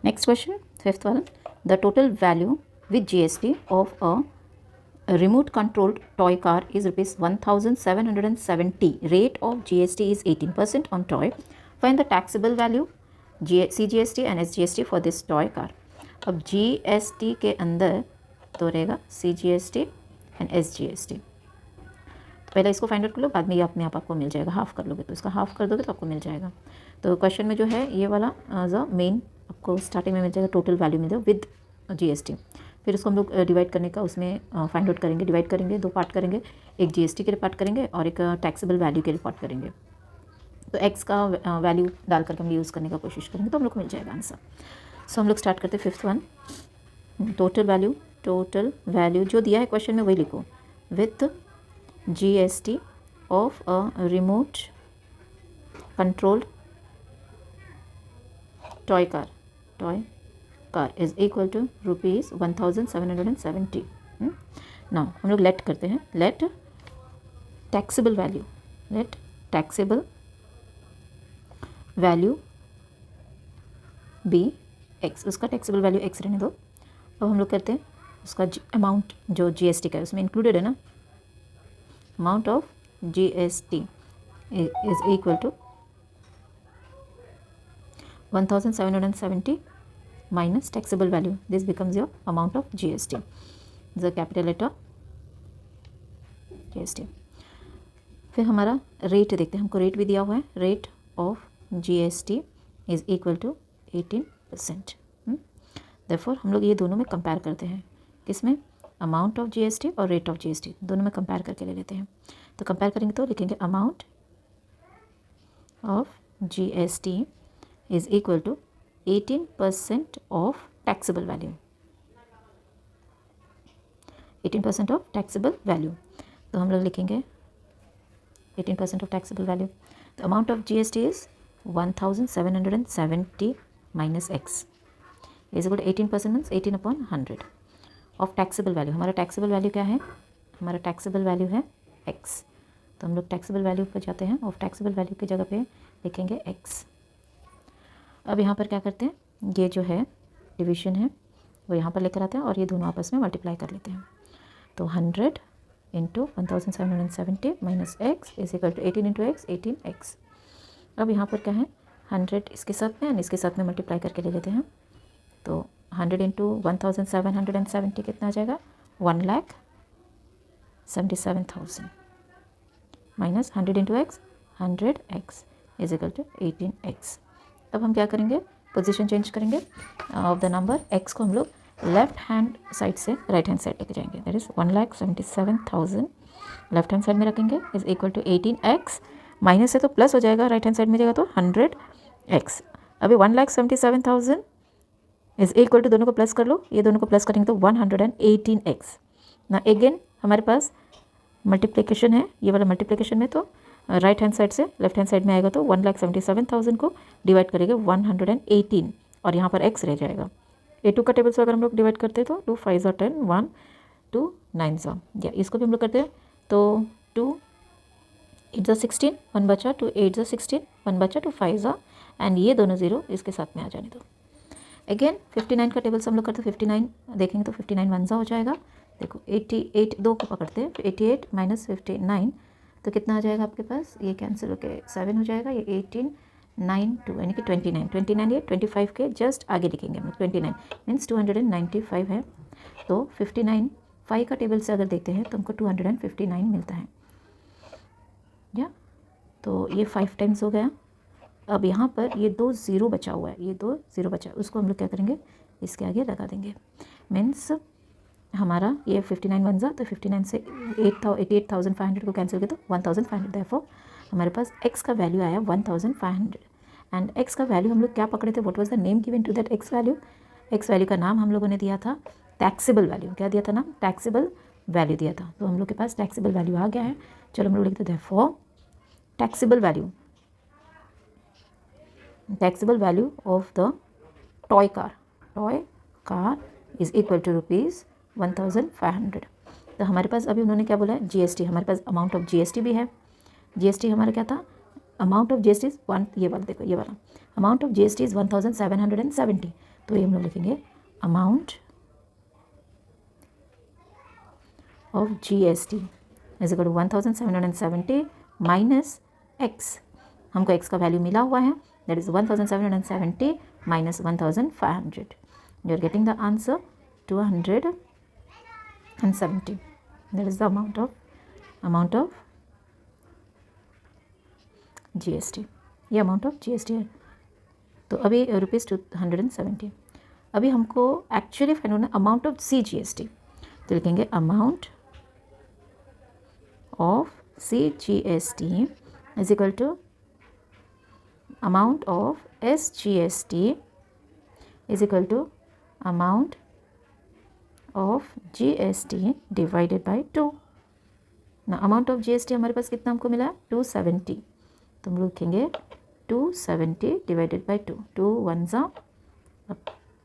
Next question, fifth वाला, the total value with GST of a remote controlled toy car is rupees 1770. Rate of GST is 18% on toy. Find the taxable value, CGST and SGST for this toy car. अब GST के अंदर तो रहेगा CGST and SGST. पहले इसको find out कर लो, बाद में ये अपने आप आपको मिल जाएगा. हाफ कर लोगे तो इसका हाफ कर दोगे तो आपको मिल जाएगा. तो क्वेश्चन में जो है ये वाला द मेन आपको स्टार्टिंग में मिल जाएगा, टोटल वैल्यू मिल जाएगा विद GST. फिर उसको हम लोग डिवाइड करने का उसमें फाइंड आउट करेंगे. डिवाइड करेंगे, दो पार्ट करेंगे, एक GST के लिए पार्ट करेंगे और एक टैक्सेबल वैल्यू के लिए पार्ट करेंगे. तो एक्स का वैल्यू डाल करके हम यूज़ करने का कोशिश करेंगे तो हम लोग को मिल जाएगा आंसर. सो हम लोग स्टार्ट करते हैं फिफ्थ वन. टोटल वैल्यू जो दिया है क्वेश्चन में वही लिखो. With GST of a remote controlled toy car is equal to rupees 1770. Now हम लोग लेट करते हैं. Let taxable value be x. उसका टैक्सेबल वैल्यू एक्स रहने दो. अब हम लोग करते हैं उसका अमाउंट जो GST का है उसमें इंक्लूडेड है ना. Amount of GST is equal to 1770 minus taxable value. This becomes your amount of GST. The capital letter GST. फिर हमारा रेट देखते हैं. हमको रेट भी दिया हुआ है. Rate of GST is equal to 18%. Therefore हम लोग ये दोनों में कंपेयर करते हैं. किसमें? अमाउंट ऑफ GST और रेट ऑफ GST दोनों में कंपेयर करके ले लेते हैं. तो कंपेयर करेंगे तो लिखेंगे amount of GST is equal to 18% of taxable value. 18% of taxable value. तो हम लोग लिखेंगे 18% ऑफ टैक्सेबल वैल्यू. तो amount of GST is 1770 minus x is equal to 18% means 18/100 of taxable value. हमारा टैक्सेबल वैल्यू क्या है? हमारा टैक्सेबल वैल्यू है एक्स. तो हम लोग टैक्सेबल वैल्यू पर जाते हैं. ऑफ टैक्सेबल वैल्यू की जगह पे लिखेंगे एक्स. अब यहाँ पर क्या करते हैं, ये जो है डिवीजन है वो यहाँ पर लेकर आते हैं और ये दोनों आपस में मल्टीप्लाई कर लेते हैं. तो 100 into 1770 minus x is equal to 18 into x 18x. अब यहाँ पर क्या है 100 इसके साथ में एंड इसके साथ में मल्टीप्लाई करके ले लेते हैं. तो 100 इंटू 1770 कितना आ जाएगा? 1,77,000 minus 100 into x 100x is equal to 18x. अब हम क्या करेंगे? पोजीशन चेंज करेंगे ऑफ द नंबर. एक्स को हम लोग लेफ्ट हैंड साइड से राइट हैंड साइड लेके जाएंगे. That is 1,77,000 left hand side में रखेंगे is equal to 18x. Minus है तो प्लस हो जाएगा, राइट हैंड साइड में जाएगा तो 100x. अभी 1,77,000 इज इक्वल टू, दोनों को प्लस कर लो, ये दोनों को प्लस करेंगे तो 118x. ना अगेन हमारे पास मल्टीप्लिकेशन है, ये वाला मल्टीप्लिकेशन में तो राइट हैंड साइड से लेफ्ट हैंड साइड में आएगा तो 1,77,000 को डिवाइड करेंगे 118 और यहाँ पर x रह जाएगा. A2 का टेबल से अगर हम लोग डिवाइड करते हैं तो 2 5 10 1 2 9 या इसको भी हम लोग करते हैं तो 2 8 16 1 बचा, 2 8 16 1 बचा, 2 5 एंड ये दोनों जीरो इसके साथ में आ जाने दो. अगेन 59 का टेबल से हम लोग करते हैं. 59 देखेंगे तो 59 1 हो जाएगा. देखो 88 दो को पकड़ते हैं. 88 माइनस 59 तो कितना आ जाएगा आपके पास? ये कैंसिल होकर 7 हो जाएगा. ये 18 9 2 यानी कि 29 ये 25 के जस्ट आगे लिखेंगे हम लोग. 29 मीन्स 295 है. तो 59 5 का टेबल से अगर देखते हैं तो हमको 259 मिलता है. या तो ये 5 टाइम्स हो गया. अब यहाँ पर ये 2 0 बचा हुआ है, ये 2 0 बचा, उसको हम लोग क्या करेंगे? इसके आगे लगा देंगे. मीन्स हमारा ये 59 1 तो 59 से 88,500 को कैंसिल किया तो 1,500. देयरफॉर हमारे पास x का वैल्यू आया 1,500. एंड x का वैल्यू हम लोग क्या पकड़े थे? What was the name given to that x value? x value का नाम हम लोगों ने दिया था टैक्सेबल वैल्यू. क्या दिया था नाम? टैक्सेबल वैल्यू दिया था. तो हम लोग के पास टैक्सेबल वैल्यू आ गया है. चलो हम लोग लिखते हैं therefore taxable value of the toy car is equal to rupees 1,500. तो हमारे पास अभी उन्होंने क्या बोला है? GST. हमारे पास अमाउंट ऑफ GST भी है. GST हमारा क्या था? अमाउंट ऑफ GST इज 1, ये वाला देखो, ये वाला अमाउंट ऑफ GST इज 1,770. तो ये हम लोग लिखेंगे amount of GST is equal to 1770 minus x. हमको एक्स का वैल्यू मिला हुआ है, that is 1770 minus 1500. You are getting the answer 270. That is the amount of GST. ये अमाउंट ऑफ GST है। तो अभी ₹270. अभी हमको एक्चुअली फाइंड होना अमाउंट ऑफ CGST, तो लिखेंगे amount of CGST is equal to amount of SGST is equal to amount of GST divided by 2. ना अमाउंट ऑफ GST हमारे पास कितना हमको मिला 270, तो हम लोग लिखेंगे 270 डिवाइडेड बाई 2. 2 1 जा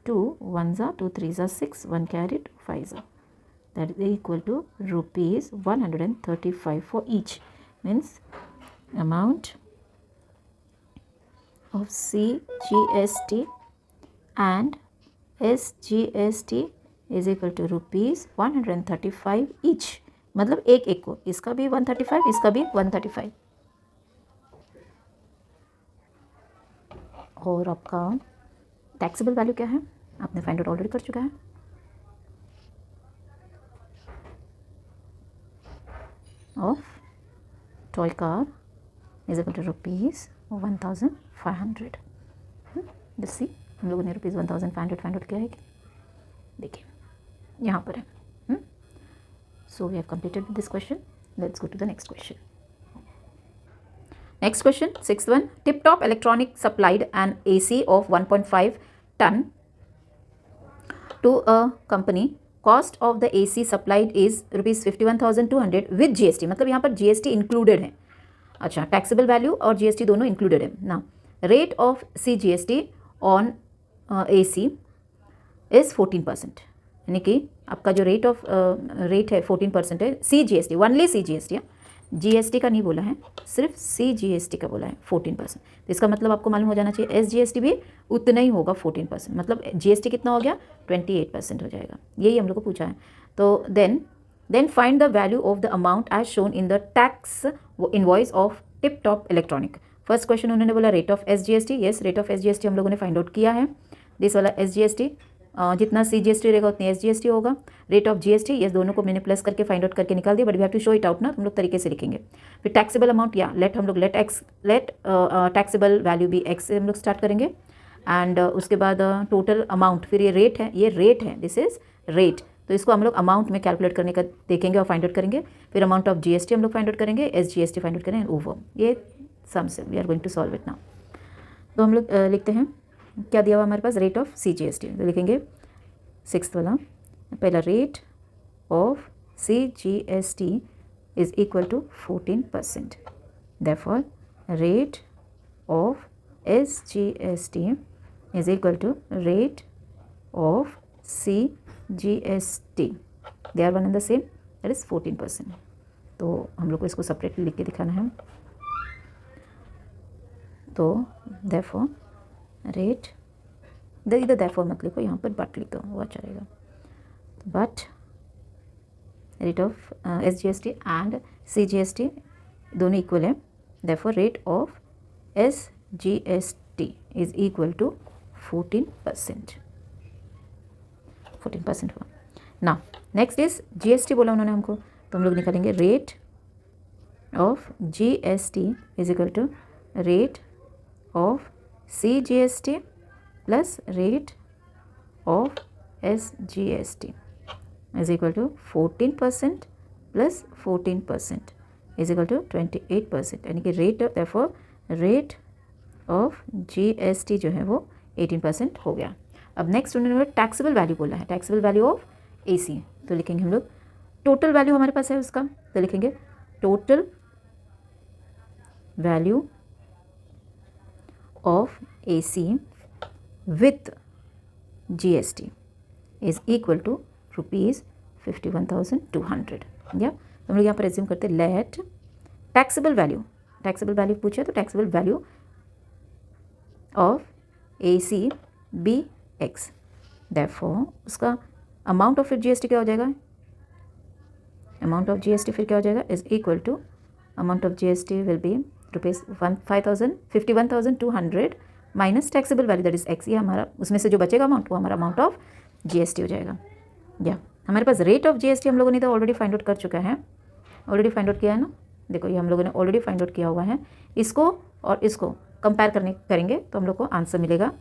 2 1 जा 2 3 जा 6 1 carry 2 5 जा, that is equal to rupees 135 for each. Means amount of CGST and SGST is equal to rupees 135 each. मतलब एक एक को, इसका भी 135, इसका भी 135. और आपका टैक्सेबल वैल्यू क्या है आपने फाइंड आउट ऑलरेडी कर चुका है. Of toy car is equal to rupees 1500. जैसे हम लोगों ने रुपीज़ 1500 फाइंड आउट किया है. देखिए यहाँ पर है. So we have completed this question. Let's go to the next question. Next question, sixth one. Tip-Top Electronic supplied an AC of 1.5 ton to a company. Cost of the AC supplied is rupees 51,200 with GST. मतलब यहाँ पर GST included है. अच्छा, taxable value और GST दोनों included है. Now, rate of CGST on AC is 14%. यानी कि आपका जो रेट है 14% है. CGST, only CGST. GST का नहीं बोला है, सिर्फ CGST का बोला है 14%. तो इसका मतलब आपको मालूम हो जाना चाहिए SGST भी उतना ही होगा 14%. मतलब GST कितना हो गया 28% हो जाएगा. यही हम लोग को पूछा है. तो then find the value of the amount as shown in the tax invoice of Tip Top electronic. First question उन्होंने बोला rate of SGST. Yes, rate of SGST हम लोगों ने फाइंड आउट किया है. दिस वाला SGST, जितना CGST रहेगा उतनी SGST होगा. रेट ऑफ GST, ये दोनों को मैंने प्लस करके फाइंड आउट करके निकाल दिया, but we have to show it out ना. हम लोग तरीके से लिखेंगे. फिर टैक्सेबल अमाउंट, या लेट टैक्सेबल वैल्यू भी एक्स से हम लोग स्टार्ट करेंगे. एंड उसके बाद टोटल अमाउंट, फिर ये रेट है, दिस इज रेट. तो इसको हम लोग अमाउंट में कैलकुलेट करने का देखेंगे और फाइंड आउट करेंगे. फिर अमाउंट ऑफ GST हम लोग फाइंड आउट करेंगे, SGST फाइंड आउट करेंगे ओवर. ये सम से we are going to solve it now. तो हम लोग लिखते हैं क्या दिया हुआ हमारे पास, रेट ऑफ CGST. तो लिखेंगे सिक्स्थ वाला, पहला rate of CGST is equal to 14%. Therefore rate of SGST is equal to rate of CGST. They are one and the same, that is 14%. तो हम लोग को इसको सेपरेटली लिख के दिखाना है. तो देयरफॉर रेट, इधर देयरफॉर मत लिखो, यहाँ पर बट लिख दो, वो अच्छा रहेगा. But rate of SGST and CGST दोनों इक्वल है. Therefore rate of SGST is equal to 14%. 14% हुआ. ना नेक्स्ट इज GST बोला उन्होंने हमको, तो हम लोग निकालेंगे rate of GST is equal to rate of CGST plus rate of SGST is equal to 14% plus 14% is equal to 28%. यानी कि rate, therefore rate of GST जो है वो 18% हो गया. अब नेक्स्ट उन्होंने टैक्सेबल वैल्यू बोला है, टैक्सेबल वैल्यू ऑफ AC. तो लिखेंगे हम लोग टोटल वैल्यू हमारे पास है उसका, तो लिखेंगे total value of AC with GST is equal to rupees 51,200. या तो हम लोग यहाँ पर एज्यूम करते हैं लेट टैक्सेबल वैल्यू पूछे तो taxable value of AC be x. Therefore उसका अमाउंट ऑफ फिर जीएसटी क्या हो जाएगा, अमाउंट ऑफ जीएसटी फिर क्या हो जाएगा, is equal to amount of GST will be ₹51,200 minus taxable value that is x. ये हमारा उसमें से जो बचेगा अमाउंट वो हमारा अमाउंट ऑफ जीएसटी हो जाएगा। या हमारे पास रेट ऑफ जीएसटी हम लोगों ने तो ऑलरेडी फाइंड आउट कर चुका है, ऑलरेडी फाइंड आउट किया है ना। देखो ये हम लोगों ने ऑलरेडी फाइंड आउट किया हुआ है। इसको और इसको कंपेयर करेंगे तो हम लोग को आंसर मिलेगा।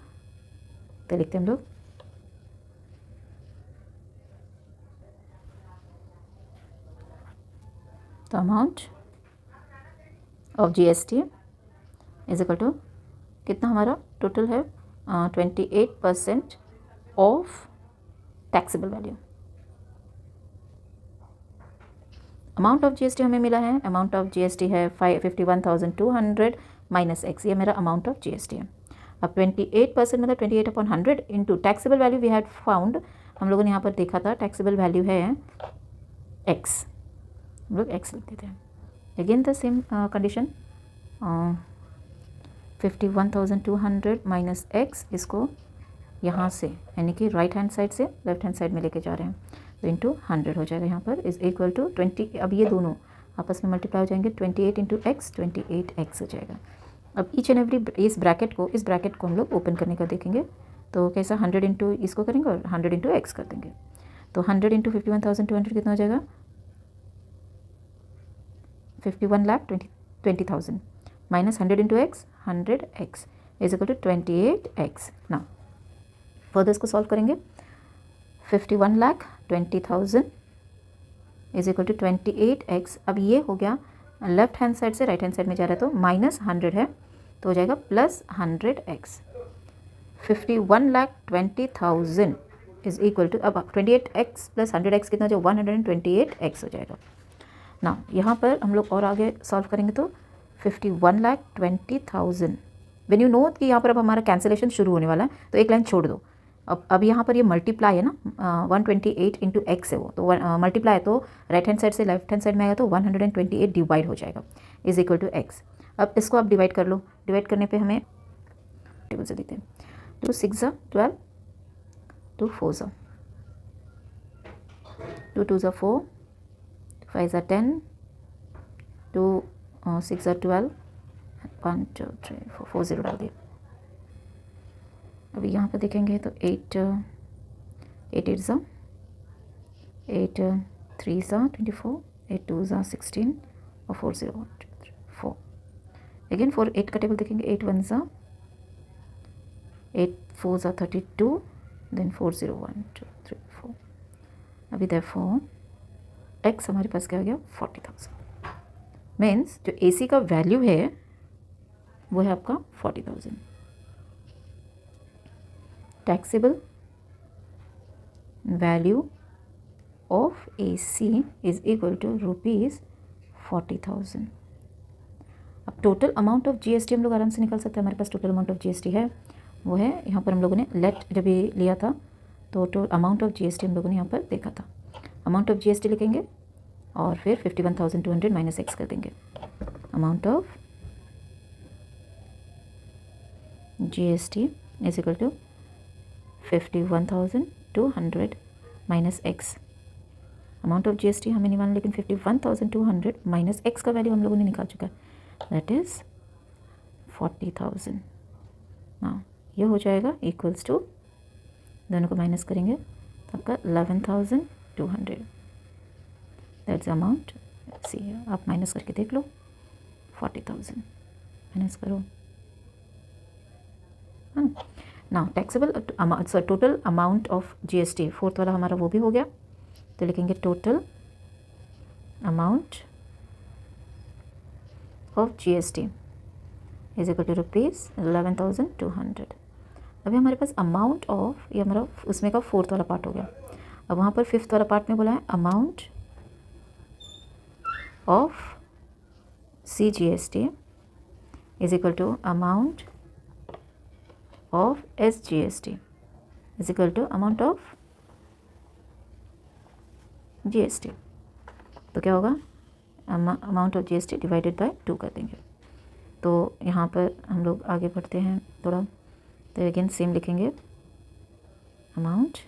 तो लिखते हैं हम लोग तो amount of GST is equal to कितना हमारा टोटल है 28% of taxable value. Amount of GST हमें मिला है, अमाउंट ऑफ जीएसटी है 51,200 माइनस एक्स, ये मेरा अमाउंट ऑफ जीएसटी है। अब 28% मतलब 28/100 into taxable value we had found, हम लोगों ने यहाँ पर देखा था टैक्सेबल वैल्यू है एक्स, हम लोग एक्स लिख देते हैं। Again the same condition 51,200 minus x, इसको यहाँ से यानी कि राइट हैंड साइड से लेफ्ट हैंड साइड में लेके जा रहे हैं तो इंटू 100 हो जाएगा यहाँ पर इज इक्वल टू 20। अब ये दोनों आपस में मल्टीप्लाई हो जाएंगे, 28 इंटू एक्स 28x हो जाएगा। अब ईच एंड एवरी इस ब्रैकेट को हम लोग ओपन करने का देखेंगे तो कैसा 100 इंटू इसको करेंगे और 100 इंटू एक्स कर देंगे तो 100 इंटू 51,200 कितना हो जाएगा 51,20,000 minus 100 into x 100x is equal to 28x। ना फर्दर इसको सॉल्व करेंगे 51,20,000 इज इक्वल टू 28x। अब ये हो गया लेफ्ट हैंड साइड से राइट हैंड साइड में जा रहा है तो माइनस 100 है तो हो जाएगा plus 100x। 51,20,000 is equal to अब 28x प्लस 100x कितना जो 128x हो जाएगा। ना यहाँ पर हम लोग और आगे सॉल्व करेंगे तो 51,20,000 व्हेन यू नो कि यहाँ पर अब हमारा कैंसिलेशन शुरू होने वाला है तो एक लाइन छोड़ दो। अब यहाँ पर ये मल्टीप्लाई है ना 128 इंटू एक्स है वो तो मल्टीप्लाई है तो राइट हैंड साइड से लेफ्ट हैंड साइड में आएगा तो 128 डिवाइड हो जाएगा इज इक्वल टू एक्स। अब इसको आप डिवाइड कर लो, डिवाइड करने पे हमें टेबल से देते हैं 2 6 12 2 4 2 2 4 5 10 2 6 12 1 2 3 4 4 0 डाल दिए। अभी यहाँ पर देखेंगे तो 8 8 8 8 3 24 8 2 16 और 4 0 1 2 3 4 अगेन 4 8 का टेबल देखेंगे 8 1 8 4 32 देन 4 0 1 2 3 4। अभी देयरफॉर x हमारे पास क्या हो गया 40,000 मीन्स जो AC का वैल्यू है वो है आपका 40,000। Taxable value of AC is equal to ₹40,000। अब टोटल अमाउंट ऑफ GST हम लोग आराम से निकाल सकते हैं, हमारे पास टोटल अमाउंट ऑफ GST है वो है यहाँ पर हम लोगों ने लेट जब ये लिया था तो टोटल अमाउंट ऑफ GST हम लोगों ने यहाँ पर देखा था। अमाउंट ऑफ GST लिखेंगे और फिर 51,200 माइनस एक्स कर देंगे। Amount of GST is equal to 51,200 minus x. Amount of GST हमें निकालना लेकिन 51,200 माइनस एक्स का वैल्यू हम लोगों ने निकाल चुका है दैट इज़ 40,000। हाँ ये हो जाएगा इक्वल्स टू दोनों को माइनस करेंगे तो आपका 11,200 दैट्स अमाउंट। सी आप माइनस करके देख लो 40,000 माइनस करो है ना। Now taxable total amount of GST fourth वाला हमारा वो भी हो गया तो लिखेंगे total amount of GST is equal to ₹11,200। अभी हमारे पास अमाउंट ऑफ ये हमारा उसमें का फोर्थ वाला पार्ट हो गया। अब वहाँ पर फिफ्थ वाला पार्ट में बोला है amount of CGST is equal to amount of SGST is equal to amount of GST। तो क्या होगा amount of GST divided by 2 कर देंगे। तो यहाँ पर हम लोग आगे बढ़ते हैं थोड़ा तो अगेन सेम लिखेंगे amount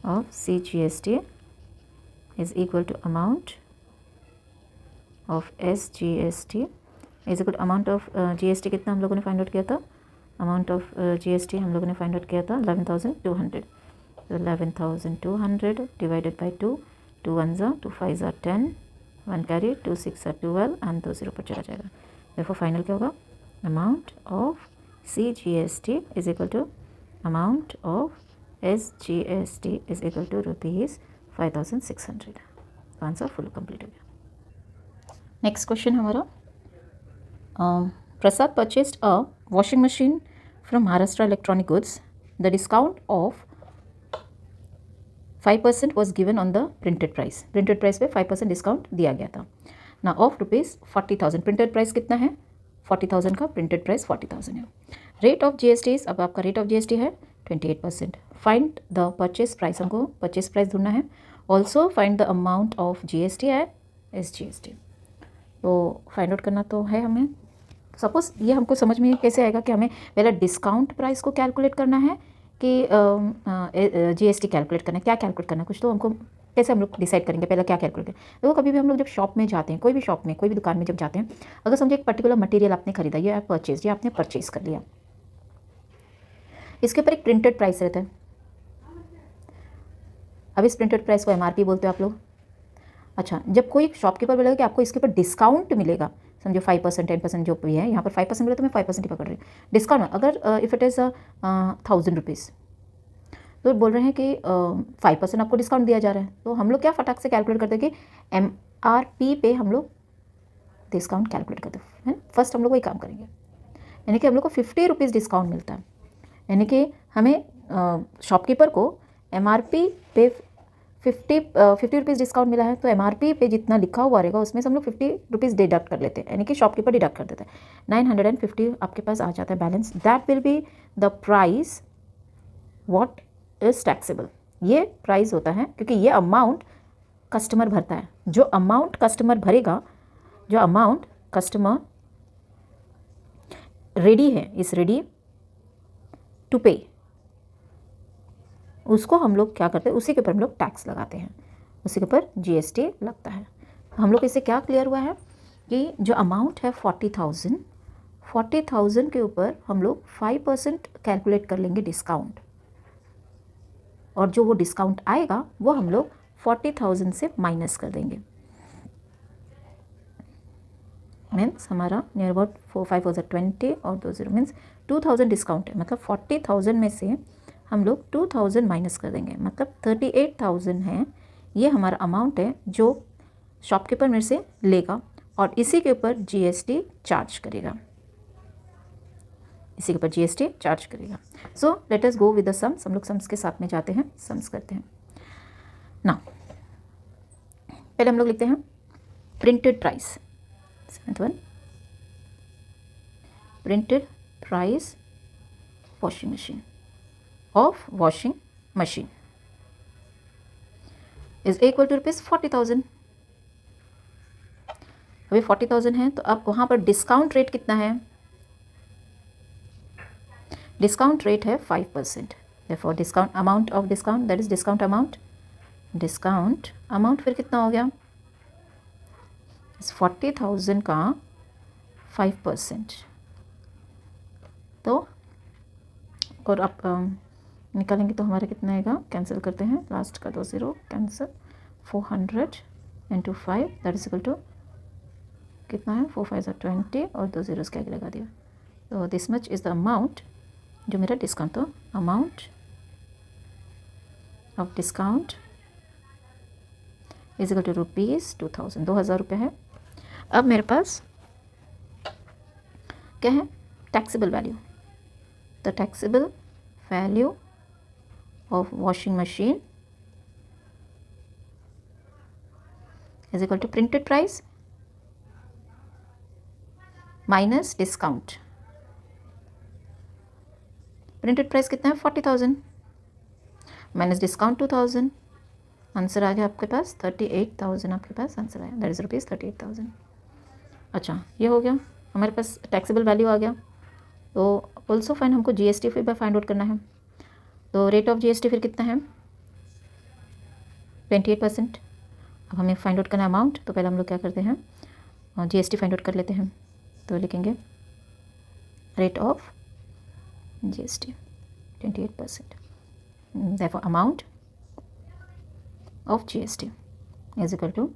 of CGST is equal to amount of SGST is equal to amount of GST कितना हम लोगों ने फाइंड आउट किया था, amount of GST हम लोगों ने फाइंड आउट किया था 11,200. So 11,200 divided by 2, 2 ones are 2 5s are 10, 1 carry 2 6 are 12 and 2 0 पर चला जाएगा. Therefore फाइनल क्या होगा, amount of CGST is equal to amount of SGST is equal to rupees 5,600. Answer full complete हो गया. नेक्स्ट क्वेश्चन हमारा, Prasad purchased a washing machine from Maharashtra electronic goods. The discount of 5% was given on the printed price. Printed price पे 5% discount दिया गया था. ना of rupees 40,000. Printed price कितना है, 40,000 का प्रिंटेड प्राइस 40,000 है. रेट ऑफ GST, अब आपका रेट ऑफ GST है 28%. फाइंड द परचेस प्राइस, हमको परचेस प्राइस ढूंढना है. Also find the amount of GST and SGST. तो फाइंड आउट करना तो है हमें. सपोज ये हमको समझ में कैसे आएगा कि हमें पहले डिस्काउंट प्राइस को कैलकुलेट करना है कि GST कैलकुलेट करना है, क्या कैलकुलेट करना है, कुछ तो हमको कैसे हम लोग डिसाइड करेंगे पहले क्या कैलकुलेट करें. देखो कभी भी हम लोग जब शॉप में जाते हैं, कोई भी शॉप में, कोई भी दुकान में जब जाते हैं, अगर समझे एक पर्टिकुलर मटेरियल आपने खरीदा, ये परचेज, ये आपने परचेज कर लिया, इसके ऊपर एक प्रिंटेड प्राइस रहता है. अब इस प्रिंटेड प्राइस को MRP बोलते हो आप लोग. अच्छा, जब कोई शॉपकीपर बोलेगा कि आपको इसके ऊपर डिस्काउंट मिलेगा, समझो 5% 10% जो भी है, यहाँ पर 5% मिला तो मैं 5% ही पकड़ रही हूँ. डिस्काउंट अगर इफ़ इट इज़ 1,000 रुपीज़, तो बोल रहे हैं कि 5% आपको डिस्काउंट दिया जा रहा है. तो हम लोग क्या फटाक से कैलकुलेट करते हैं कि MRP पे हम लोग डिस्काउंट कैलकुलेट करते हैं. फर्स्ट हम लोग वही काम करेंगे, यानी कि हम लोग को 50 रुपीज़ डिस्काउंट मिलता है. यानी कि हमें शॉपकीपर को MRP पे 50 रुपीज़ डिस्काउंट मिला है, तो MRP पे जितना लिखा हुआ रहेगा उसमें से हम लोग 50 रुपीज़ डिडक्ट कर लेते हैं, यानी कि शॉपकीपर डिडक्ट कर देता है. 950 आपके पास आ जाता है balance. That will be the price what is taxable. ये प्राइस होता है क्योंकि ये अमाउंट कस्टमर भरता है. जो अमाउंट कस्टमर भरेगा, जो अमाउंट कस्टमर रेडी है, इस रेडी टू पे, उसको हम लोग क्या करते हैं, उसी के ऊपर हम लोग टैक्स लगाते हैं, उसी के ऊपर GST लगता है. हम लोग इससे क्या क्लियर हुआ है कि जो अमाउंट है 40,000 के ऊपर हम लोग 5% कैलकुलेट कर लेंगे डिस्काउंट, और जो वो डिस्काउंट आएगा वो हम लोग 40,000 से माइनस कर देंगे. मीन्स हमारा नियर अबाउट 4 5 20 और 2 0 मीन्स 2,000 डिस्काउंट है. मतलब 40,000 में से हम लोग 2,000 माइनस कर देंगे, मतलब 38,000 है. ये हमारा अमाउंट है जो शॉपकीपर मेरे से लेगा और इसी के ऊपर GST चार्ज करेगा, इसी के ऊपर GST चार्ज करेगा. So let us go with the sums. हम लोग सम्स के साथ में जाते हैं, सम्स करते हैं. ना पहले हम लोग लिखते हैं printed price. Seventh one, printed price washing machine of washing machine is equal to rupees 40,000. अभी 40,000 है, तो अब वहाँ पर डिस्काउंट रेट कितना है, डिस्काउंट रेट है 5%. therefore discount amount of discount, that is discount amount. Discount amount फिर कितना हो गया, इस 40,000 का 5%. तो और आप निकालेंगे तो हमारा कितना आएगा, कैंसिल करते हैं, लास्ट का 2 0 cancel. 400 into 5 that is equal to कितना है, 4 5 20 और 2 zeros के आगे लगा दिया. तो this much is the amount जो मेरा डिस्काउंट. तो amount of discount is equal to rupees 2,000. 2,000 रुपये है. अब मेरे पास क्या है, taxable value. The taxable value of washing machine is equal to printed price minus discount. printed price कितना है, 40,000 माइनस डिस्काउंट 2,000. आंसर आ गया आपके पास 38,000. आपके पास आंसर आया, दैट इज रुपीज़ 38,000. अच्छा, ये हो गया हमारे पास टैक्सेबल वैल्यू आ गया. तो ऑल्सो फाइन हमको GST फिर फाइंड आउट करना है. तो रेट ऑफ जीएसटी फिर कितना है 28%। अब हमें फाइंड आउट करना अमाउंट, तो पहले हम लोग क्या करते हैं जीएसटी फाइंड आउट कर लेते हैं। तो लिखेंगे rate of GST 28%, therefore amount of GST is equal to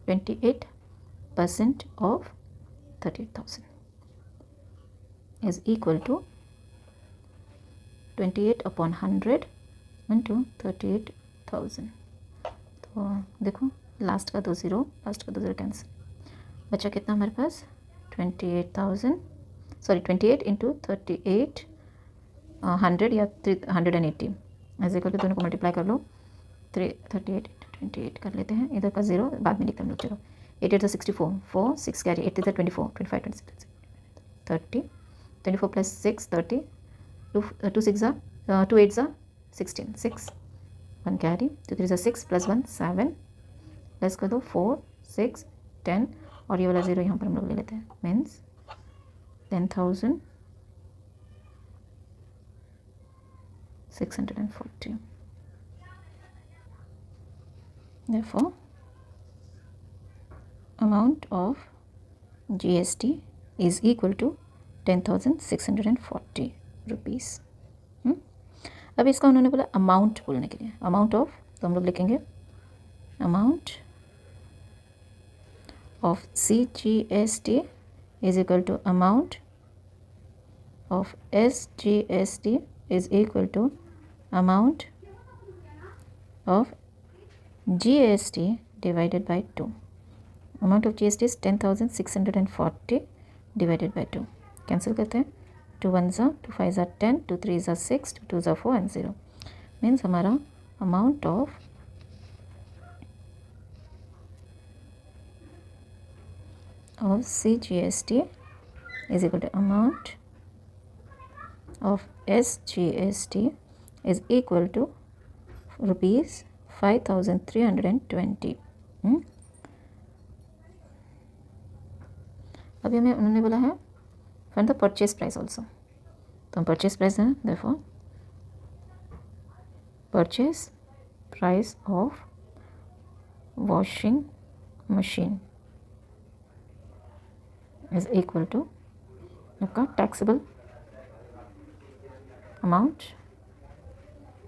28% of 38,000 is equal to 28 upon 100 into 38,000। तो देखो लास्ट का 2 0 कैंसिल, बचा कितना हमारे पास 28,000 सॉरी 28 इंटू 38 100 या 180 ऐसे करके दोनों को मल्टीप्लाई कर लो। 38 इंटू 28 कर लेते हैं, इधर का 0 बाद में लिखते हैं हम लोग। चलो 8 8 तो 64, 4 6 carry, 8 3 24, 25 26 30, 24 plus 6 30, 2 6 2 8 16, 6 1 carry, 2 3 6 plus 1 7 plus कर दो 4 6 10 और ये वाला 0 यहाँ पर हम लोग ले लेते हैं, means 10,640। Therefore, amount of GST is equal to 10,640 rupees। अब इसका उन्होंने बोला अमाउंट बोलने के लिए, अमाउंट ऑफ, तो हम लोग लिखेंगे amount of CGST is equal to amount of SGST is equal to amount of GST divided by 2। amount of GST is 10,640 divided by 2। Cancel करते हैं, 2 1 2 5 10, 2 3 6, 2 2 4 and 0 मीन्स हमारा amount of CGST is equal to amount of SGST is equal to rupees 5,320। अभी हमें उन्होंने बोला है find the purchase price also, तो हम परचेज प्राइस है, therefore purchase price of washing machine is equal to आपका taxable amount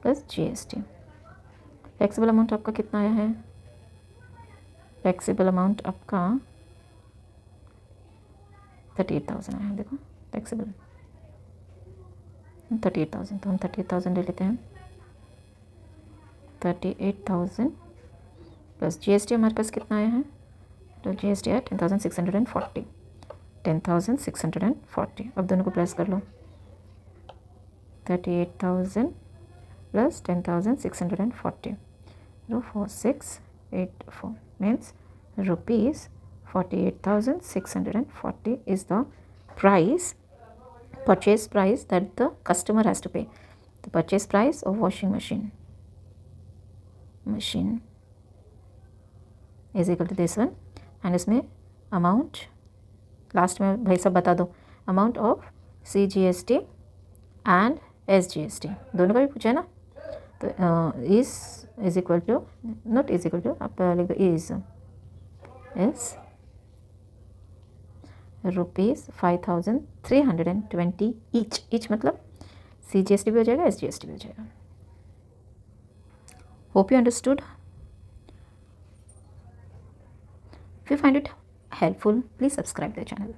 plus GST। Taxable amount आपका कितना आया है, टैक्सेबल अमाउंट आपका 38,000 आया है। देखो टैक्सेबल 38,000, तो हम 38,000 ले लेते हैं। 38,000 प्लस GST हमारे पास कितना आया है, तो GST है 10,640, 10,640। अब दोनों को प्लस कर लो, 38,000 plus 10,640, 4684 means rupees 48,640 is the price, purchase price that the customer has to pay, the purchase price of washing machine is equal to this one। and इसमें amount लास्ट में भाई सब बता दो, amount of CGST and SGST दोनों का भी पूछा है ना, तो is equal to, not is equal to, आप लिख दो इज रुपीज़ 5,320 ईच मतलब CGST भी हो जाएगा, SGST भी हो जाएगा। Hope you understood. If you find it helpful, please subscribe the channel.